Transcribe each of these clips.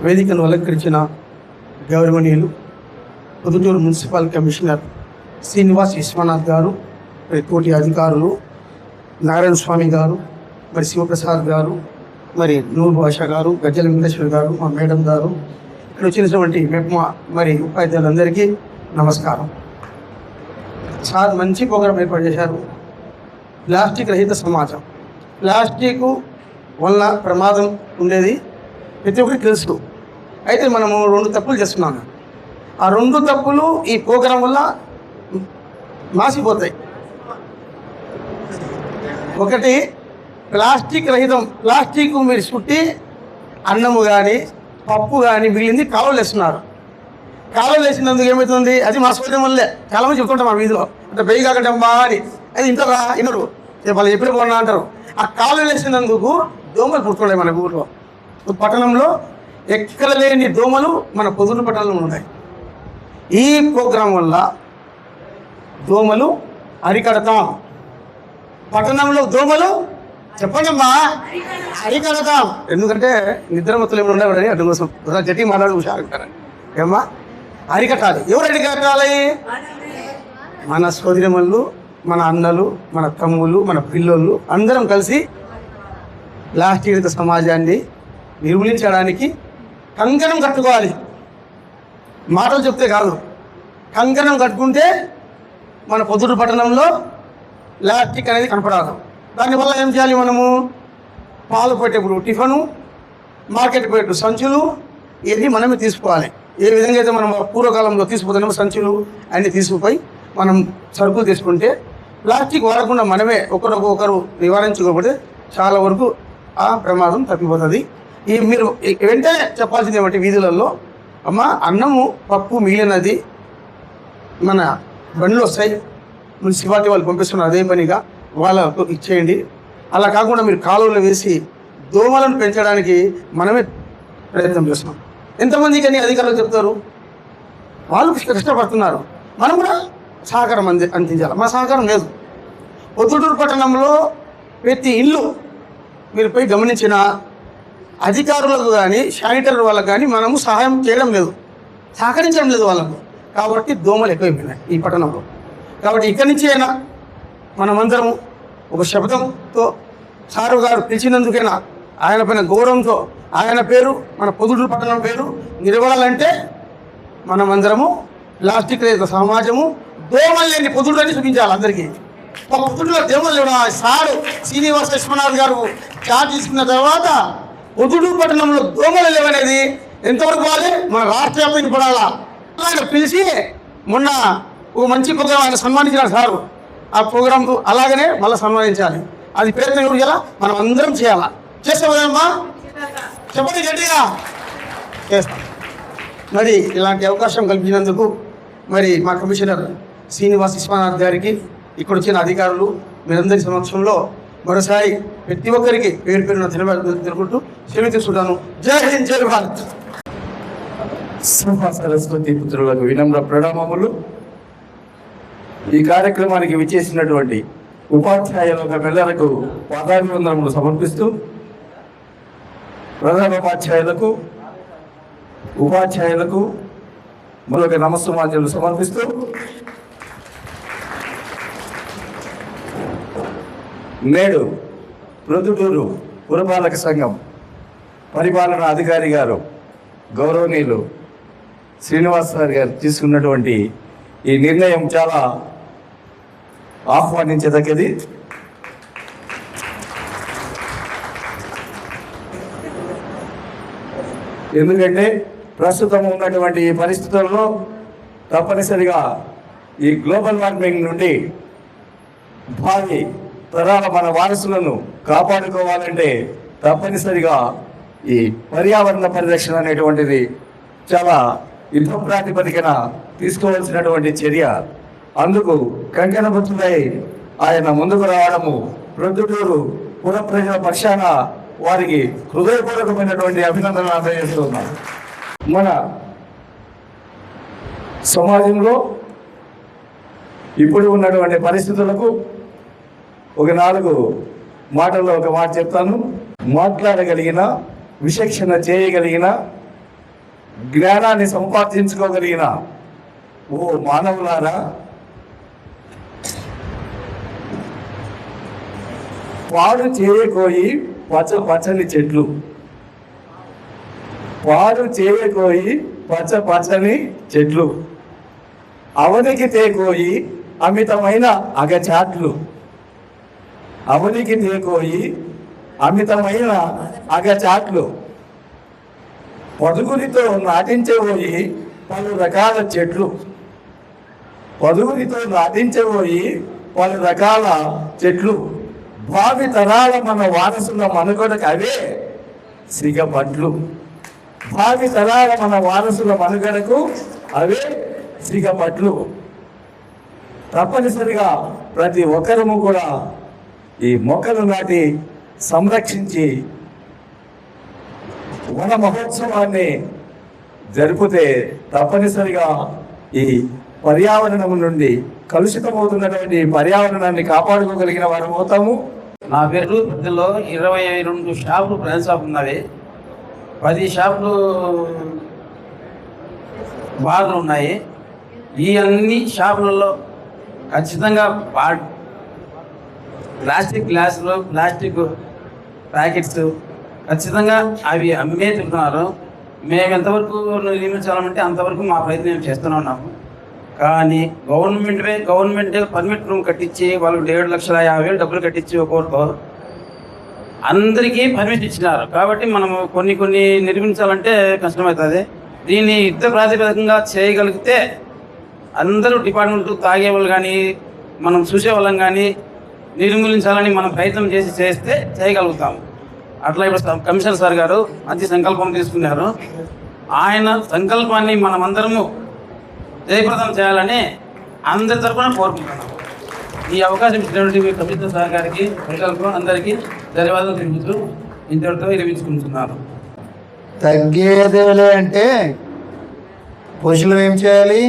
వేదికను అలంకరించిన గౌరవనీయులు పొద్దుటూరు మున్సిపల్ కమిషనర్ శ్రీనివాస్ విశ్వనాథ్ గారు, మరి తోటి అధికారులు నారాయణ స్వామి గారు, మరి శివప్రసాద్ గారు, మరి నూర్ భాషా గారు, గజ్జల వెంకటేశ్వర్ గారు, మా మేడం గారు, ఇక్కడ వచ్చినటువంటి మెప్మా మరి ఉపాధ్యాయులందరికీ నమస్కారం. చాలా మంచి ప్రోగ్రాం ఏర్పాటు చేశారు. ప్లాస్టిక్ రహిత సమాజం. ప్లాస్టిక్ వల్ల ప్రమాదం ఉండేది ప్రతి ఒక్కరికి తెలుసు. అయితే మనము 2 తప్పులు చేస్తున్నాము. ఆ 2 తప్పులు ఈ ప్రోగ్రాం వల్ల మాసిపోతాయి. ఒకటి, ప్లాస్టిక్ రహితం. ప్లాస్టిక్ మీరు చుట్టి అన్నము కానీ పప్పు కానీ మిగిలింది కాలువలు వేస్తున్నారు. కాలువలు వేసినందుకు ఏమవుతుంది? అది మాసిపోవడం వల్లే. చాలామంది చెప్తుంటాం మా వీధిలో, అంటే బెయ్యి కాకంటే అమ్మా అని. అది ఇంతగా వినరు, వాళ్ళు ఎప్పుడు పోనా అంటారు. ఆ కాలువలు వేసినందుకు దోమలు పుట్టుకున్నాయి మన ఊళ్ళో. పట్టణంలో ఎక్కడ లేని దోమలు మన పొద్దున పట్టణంలో ఉన్నాయి. ఈ ప్రోగ్రాం వల్ల దోమలు అరికడతాం. పట్టణంలో దోమలు చెప్పండమ్మా అరికడతాం. ఎందుకంటే నిద్రమత్తులు ఏమైనా ఉండేవాడని అటు కోసం జట్టి మాట్లాడు హుషారుంటారని. ఏమ్మా అరికట్టాలి. ఎవరు అరికట్టాలి? మన సోదరిమణులు, మన అన్నలు, మన తమ్ముళ్ళు, మన పిల్లలు అందరం కలిసి ప్లాస్టిక్ రహిత సమాజాన్ని నిర్మూలించడానికి కంకణం కట్టుకోవాలి. మాటలు చెప్తే కాదు, కంకణం కట్టుకుంటే మన పొద్దుటూరు పట్టణంలో ప్లాస్టిక్ అనేది కనపడాలి. దానివల్ల ఏం చేయాలి? మనము పాలు పెట్టేప్పుడు టిఫను, మార్కెట్ పెట్టు సంచులు, ఇవన్నీ మనమే తీసుకోవాలి. ఏ విధంగా అయితే మనం పూర్వకాలంలో తీసుకుపోతున్నామో సంచులు అన్నీ తీసుకుపోయి మనం సరుకులు తీసుకుంటే ప్లాస్టిక్ వాడకుండా మనమే ఒకరు నివారించుకోకపోతే చాలా వరకు ఆ ప్రమాదం తప్పిపోతుంది. ఈ మీరు వెంటనే చెప్పాల్సింది ఏమంటే వీధులలో, అమ్మ అన్నము పప్పు మిగిలినది మన బండ్లు వస్తాయి, మున్సిపాలిటీ వాళ్ళు పంపిస్తున్నారు, అదే పనిగా వాళ్ళకు ఇచ్చేయండి. అలా కాకుండా మీరు కాలువలో వేసి దోమలను పెంచడానికి మనమే ప్రయత్నం చేస్తున్నాం. ఎంతమందికి అని అధికారులు చెప్తారు, వాళ్ళు కష్టపడుతున్నారు, మనం కూడా సహకారం అందించాలి. మా సహకారం లేదు. పొద్దుటూరు పట్టణంలో ప్రతి ఇల్లు మీరు పోయి గమనించిన అధికారులకు కానీ శానిటరీ వాళ్ళకు కానీ మనము సహాయం చేయడం లేదు, సహకరించడం లేదు వాళ్ళకు. కాబట్టి దోమలు ఎక్కువైపోయినాయి ఈ పట్టణంలో. కాబట్టి ఇక్కడి నుంచి అయినా మనమందరము ఒక శబ్దంతో సారు గారు పిలిచినందుకైనా ఆయన పైన గౌరవంతో ఆయన పేరు, మన పొద్దుటూరు పట్టణం పేరు నిలబడాలంటే మనమందరము ప్లాస్టిక్ రహిత సమాజము, దోమలు లేని పొద్దుటూరు అని చూపించాలి అందరికీ. ఒక పొద్దుటూరులో దోమలు లేవు. సారు శ్రీనివాస్ విశ్వనాథ్ గారు చార్జ్ తీసుకున్న తర్వాత పొద్దుటూరు పట్టణంలో దోమలు లేవనేది ఎంతవరకు పోవాలి? మన రాష్ట్ర వ్యాప్తంగా పడాలా. ఆయన పిలిచి మొన్న ఒక మంచి ప్రోగ్రాం ఆయన సన్మానించినారు సారు. ఆ ప్రోగ్రాంకు అలాగనే మళ్ళీ సన్మానించాలి. అది ప్రయత్నం ఎవరు చేయాలా? మనం అందరం చేయాలా. చేస్తామా? చెప్పండి గట్టిగా. చేస్తాం. మరి ఇలాంటి అవకాశం కల్పించినందుకు మరి మా కమిషనర్ శ్రీనివాస్ విశ్వనాథ్ గారికి, ఇక్కడ వచ్చిన అధికారులు, మీరందరి సమక్షంలో మరోసారి ప్రతి ఒక్కరికి పేరు పేరున తెలుపుకుంటూ సెలవు తీసుకుంటాను. జై హింద్, జై భారత్. సరస్వతి పుత్రులకు వినమ్ర ప్రణామములు. ఈ కార్యక్రమానికి విచ్చేసినటువంటి ఉపాధ్యాయులకు పిల్లలకు పాదాభివందనములు సమర్పిస్తూ, ప్రధానోపాధ్యాయులకు, ఉపాధ్యాయులకు మరొక నమస్సుమాంజలు సమర్పిస్తూ, నేడు ప్రొద్దుటూరు పురపాలక సంఘం పరిపాలనా అధికారి గారు గౌరవనీయులు శ్రీనివాస్ గారు తీసుకున్నటువంటి ఈ నిర్ణయం చాలా ఆహ్వానించదగ్గది. ఎందుకంటే ప్రస్తుతం ఉన్నటువంటి ఈ పరిస్థితుల్లో తప్పనిసరిగా ఈ గ్లోబల్ వార్మింగ్ నుండి భావి తరాల మన వారసులను కాపాడుకోవాలంటే తప్పనిసరిగా ఈ పర్యావరణ పరిరక్షణ అనేటువంటిది చాలా యుద్ధ ప్రాతిపదికన తీసుకోవాల్సినటువంటి చర్య. అందుకు కంకణబద్ధులై ఆయన ముందుకు రావడము ప్రొద్దుటూరు పుర ప్రజల పక్షాన వారికి హృదయపూర్వకమైనటువంటి అభినందనలు అందజేస్తున్నాను. మన సమాజంలో ఇప్పుడు ఉన్నటువంటి పరిస్థితులకు ఒక 4 మాటల్లో ఒక మాట చెప్తాను. మాట్లాడగలిగిన, విచక్షణ చేయగలిగిన, జ్ఞానాన్ని సంపాదించుకోగలిగిన ఓ మానవులారా, పాడు చేయకోయి పచ్చని చెట్లు, పాడు చేయకోయి పచ్చని చెట్లు, అవనికి తేకోయి అమితమైన అగచాట్లు, అవనికి తేకోయి అమితమైన అగచాట్లు, పదుగురితో నాటించబోయి పలు రకాల చెట్లు, పదుగురితో నాటించబోయి పలు రకాల చెట్లు, భావి తరాల మన వారసుల మనుగడకు అవే సిగపట్లు, భావి తరాల మన వారసుల మనుగడకు అవే సిగపట్లు. తప్పనిసరిగా ప్రతి ఒక్కరము కూడా ఈ మొక్కలు నాటి సంరక్షించి వన మహోత్సవాన్ని జరిపితే తప్పనిసరిగా ఈ పర్యావరణం నుండి కలుషితమవుతున్నటువంటి పర్యావరణాన్ని కాపాడుకోగలిగిన వారు అవుతాము. నా పేరు ఇందులో 22 షాపులు బ్రాంచ్ షాప్ ఉన్నవి. 10 షాపులు బార్లు ఉన్నాయి. ఈ అన్ని షాపులలో ఖచ్చితంగా ప్లాస్టిక్ గ్లాసులు, ప్లాస్టిక్ ప్యాకెట్స్ ఖచ్చితంగా అవి అమ్మే తింటున్నారు. మేము ఎంతవరకు నిర్మించాలంటే అంతవరకు మా ప్రయత్నం చేస్తూనే ఉన్నాము. కానీ గవర్నమెంట్ పర్మిట్ రూమ్ కట్టించి వాళ్ళు 7,50,000 డబ్బులు కట్టించి ఒక్కొక్కరు అందరికీ పర్మిట్ ఇచ్చినారు. కాబట్టి మనము కొన్ని నిర్మించాలంటే కష్టమవుతుంది. దీన్ని యుద్ధ ప్రాతిపదికంగా చేయగలిగితే అందరూ డిపార్ట్మెంట్ తాగే వాళ్ళు కానీ మనం చూసేవాళ్ళం కానీ నిర్మూలించాలని మనం ప్రయత్నం చేస్తే చేయగలుగుతాము. అట్లా ఇప్పుడు కమిషనర్ సార్ గారు మంచి సంకల్పం తీసుకున్నారు. ఆయన సంకల్పాన్ని మనమందరము జయప్రదం చేయాలని అందరి తరఫున కోరుకుంటున్నాం. ఈ అవకాశం ఇచ్చినటువంటి కమిషనర్ సార్ గారికి అందరికీ ధన్యవాదాలు తెలుపుతూ ఇంతటితో విరమించుకుంటున్నాను. తగ్గేదేలే అంటే పురుషులు ఏం చేయాలి?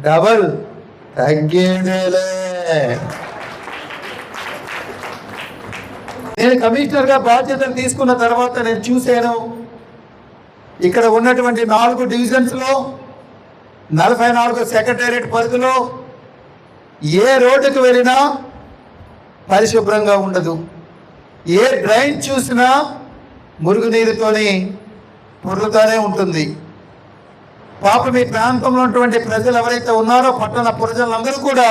డబల్ తగ్గేదేలే. నేను కమిషనర్గా బాధ్యతలు తీసుకున్న తర్వాత నేను చూశాను, ఇక్కడ ఉన్నటువంటి 4 డివిజన్స్లో 44 సెక్రటేరియట్ పరిధిలో ఏ రోడ్డుకు వెళ్ళినా పరిశుభ్రంగా ఉండదు. ఏ డ్రైన్ చూసినా మురుగునీరుతోని పొర్లుతూనే ఉంటుంది. పాపం ఈ ప్రాంతంలో ఉన్నటువంటి ప్రజలు ఎవరైతే ఉన్నారో పట్టణ ప్రజలందరూ కూడా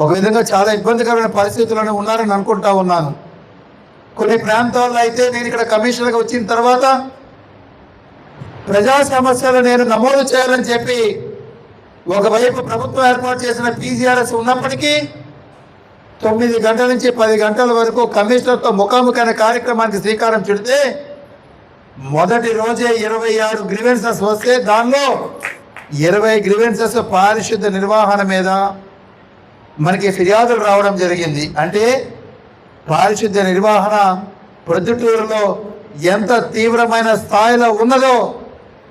ఒక విధంగా చాలా ఇబ్బందికరమైన పరిస్థితుల్లోనే ఉన్నారని అనుకుంటా ఉన్నాను. కొన్ని ప్రాంతాల్లో అయితే నేను ఇక్కడ కమిషనర్గా వచ్చిన తర్వాత ప్రజా సమస్యలు నేను నమోదు చేయాలని చెప్పి ఒకవైపు ప్రభుత్వం ఏర్పాటు చేసిన పీజీఆర్ఎస్ ఉన్నప్పటికీ 9 గంటల నుంచి 10 గంటల వరకు కమిషనర్తో ముఖాముఖి అనే కార్యక్రమానికి శ్రీకారం చుడితే మొదటి రోజే 26 గ్రీవెన్సెస్ వస్తే దానిలో 20 గ్రీవెన్సెస్ పారిశుద్ధ నిర్వహణ మీద మనకి ఫిర్యాదులు రావడం జరిగింది. అంటే పారిశుద్ధ నిర్వహణ ప్రొద్దుటూరులో ఎంత తీవ్రమైన స్థాయిలో ఉన్నదో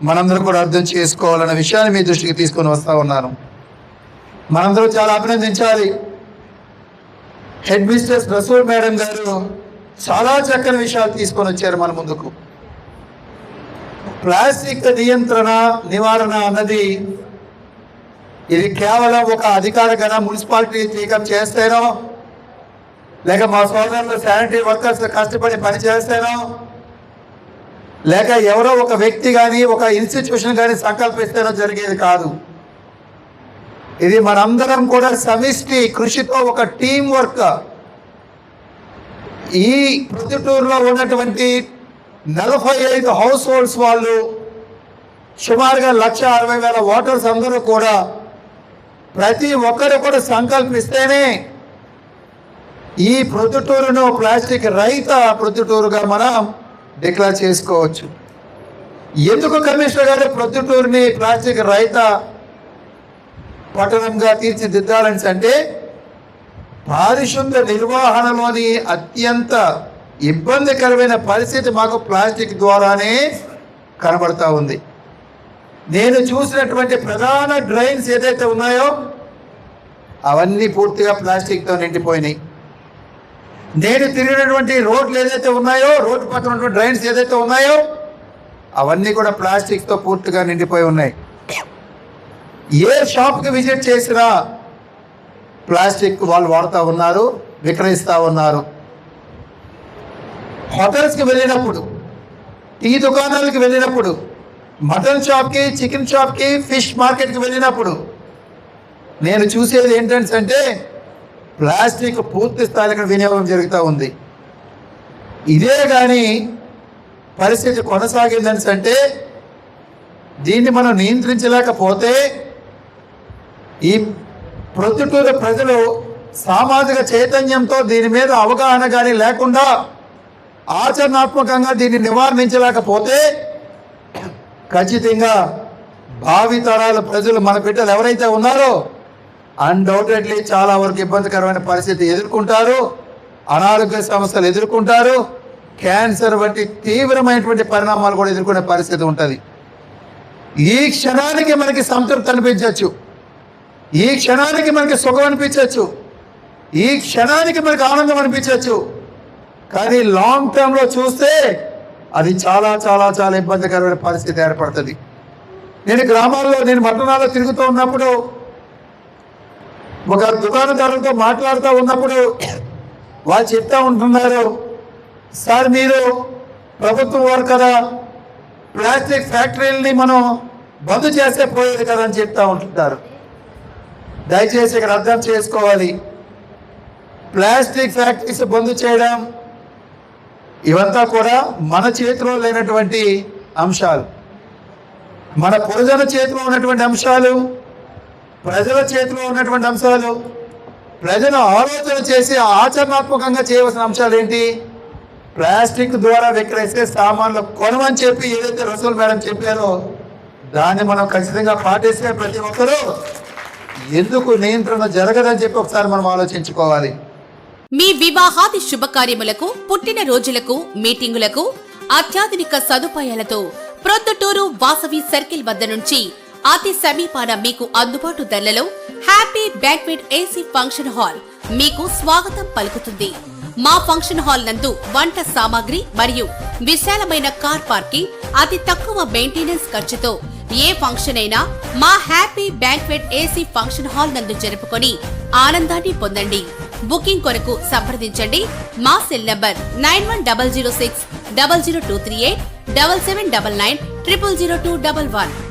మనందరూ కూడా అర్థం చేసుకోవాలన్న విషయాన్ని మీ దృష్టికి తీసుకొని వస్తూ ఉన్నాను. మనందరూ చాలా అభినందించాలి. హెడ్ మిస్ట్రెస్ రసూల్ మేడం గారు చాలా చక్కని విషయాలు తీసుకొని వచ్చారు మన ముందుకు. ప్లాస్టిక్ నివారణ అన్నది ఇది కేవలం ఒక అధికారిక మున్సిపాలిటీ టేకప్ చేస్తేనో లేక మా సోదరులు శానిటరీ వర్కర్స్ కష్టపడి పని చేస్తేనో లేక ఎవరో ఒక వ్యక్తి కానీ ఒక ఇన్స్టిట్యూషన్ కానీ సంకల్పిస్తేనో జరిగేది కాదు. ఇది మనందరం కూడా సమిష్టి కృషితో ఒక టీం వర్క్. ఈ ప్రొద్దుటూరులో ఉన్నటువంటి 45 హౌస్ హోల్డ్స్ వాళ్ళు సుమారుగా 1,60,000 ఓటర్స్ అందరూ కూడా ప్రతి ఒక్కరు కూడా సంకల్పిస్తేనే ఈ ప్రొద్దుటూరును ప్లాస్టిక్ రహిత ప్రొద్దుటూరుగా మనం డిక్లేర్ చేసుకోవచ్చు. ఎందుకు కమిషనర్ గారు ప్రొద్దుటూరుని ప్లాస్టిక్ రహిత పట్టణంగా తీర్చిదిద్దాలని అంటే పారిశుద్ధ నిర్వహణలోని అత్యంత ఇబ్బందికరమైన పరిస్థితి మాకు ప్లాస్టిక్ ద్వారానే కనబడతా ఉంది. నేను చూసినటువంటి ప్రధాన డ్రైన్స్ ఏదైతే ఉన్నాయో అవన్నీ పూర్తిగా ప్లాస్టిక్తో నిండిపోయినాయి. నేను తిరిగినటువంటి రోడ్లు ఏదైతే ఉన్నాయో, రోడ్డు పక్కన ఉన్నటువంటి డ్రైన్స్ ఏదైతే ఉన్నాయో అవన్నీ కూడా ప్లాస్టిక్తో పూర్తిగా నిండిపోయి ఉన్నాయి. ఏ షాప్కి విజిట్ చేసినా ప్లాస్టిక్ వాళ్ళు వాడుతూ ఉన్నారు, విక్రయిస్తూ ఉన్నారు. హోటల్స్కి వెళ్ళినప్పుడు, టీ దుకాణాలకి వెళ్ళినప్పుడు, మటన్ షాప్కి, చికెన్ షాప్కి, ఫిష్ మార్కెట్కి వెళ్ళినప్పుడు నేను చూసేది ఏంటంటే ప్లాస్టిక్ పూర్తి స్థాయిలో ఇక్కడ వినియోగం జరుగుతూ ఉంది. ఇదే కానీ పరిస్థితి కొనసాగిందని అంటే దీన్ని మనం నియంత్రించలేకపోతే ఈ ప్రొద్దుటూరు ప్రజలు సామాజిక చైతన్యంతో దీని మీద అవగాహన కానీ లేకుండా ఆచరణాత్మకంగా దీన్ని నివారించలేకపోతే ఖచ్చితంగా భావితరాల ప్రజలు, మన బిడ్డలు ఎవరైతే ఉన్నారో అన్డౌటెడ్లీ చాలా వరకు ఇబ్బందికరమైన పరిస్థితి ఎదుర్కొంటారు, అనారోగ్య సమస్యలు ఎదుర్కొంటారు, క్యాన్సర్ వంటి తీవ్రమైనటువంటి పరిణామాలు కూడా ఎదుర్కొనే పరిస్థితి ఉంటుంది. ఈ క్షణానికి మనకి సంతృప్తి అనిపించవచ్చు, ఈ క్షణానికి మనకి సుఖం అనిపించవచ్చు, ఈ క్షణానికి మనకి ఆనందం అనిపించవచ్చు, కానీ లాంగ్ టర్మ్లో చూస్తే అది చాలా చాలా చాలా ఇబ్బందికరమైన పరిస్థితి ఏర్పడుతుంది. నేను గ్రామాల్లో, నేను పట్టణాల్లో తిరుగుతూ ఉన్నప్పుడు ఒక దుకాణదారులతో మాట్లాడుతూ ఉన్నప్పుడు వాళ్ళు చెప్తా ఉంటున్నారు, సార్ మీరు ప్రభుత్వం వారు కదా, ప్లాస్టిక్ ఫ్యాక్టరీలని మనం బంద్ చేస్తే పోయేది కదా అని చెప్తా ఉంటుంటారు. దయచేసి ఇక్కడ అర్థం చేసుకోవాలి, ప్లాస్టిక్ ఫ్యాక్టరీస్ బంద్ చేయడం ఇవంతా కూడా మన చేతిలో లేనటువంటి అంశాలు, మన ప్రజల చేతిలో ఉన్నటువంటి అంశాలు, ప్రజల చేతిలో ఉన్నటువంటి అంశాలు. ప్రజలు ఆలోచన చేసి ఆచరణాత్మకంగా చేయవలసిన అంశాలు ఏంటి? ప్లాస్టిక్ ద్వారా విక్రయిస్తే సామాన్లు కొనమని చెప్పి ఏదైతే రసూల్ మేడం చెప్పారో దాన్ని మనం ఖచ్చితంగా పాటిస్తే ప్రతి ఒక్కరూ ఎందుకు నియంత్రణ జరగదని చెప్పి ఒకసారి మనం ఆలోచించుకోవాలి. మీ వివాహాది శుభకార్యములకు, పుట్టిన రోజులకు, మీటింగులకు అత్యాధునిక సదుపాయాలతో ప్రొద్దుటూరు వాసవి సర్కిల్ వద్ద నుంచి అతి సమీపాన మీకు అందుబాటు ధరలలో happy banquet AC function hall మీకు స్వాగతం పలుకుతుంది. మా ఫంక్షన్ హాల్ నందు వంట సామాగ్రి మరియు విశాలమైన కార్ పార్కింగ్, అతి తక్కువ మెయింటెనెన్స్ ఖర్చుతో ఏ ఫంక్షన్ అయినా మా happy banquet AC function hall నందు జరుపుకొని ఆనందాన్ని పొందండి. బుకింగ్ కొరకు సంప్రదించండి. మా సెల్ నంబర్ 9100600238 7799 000211.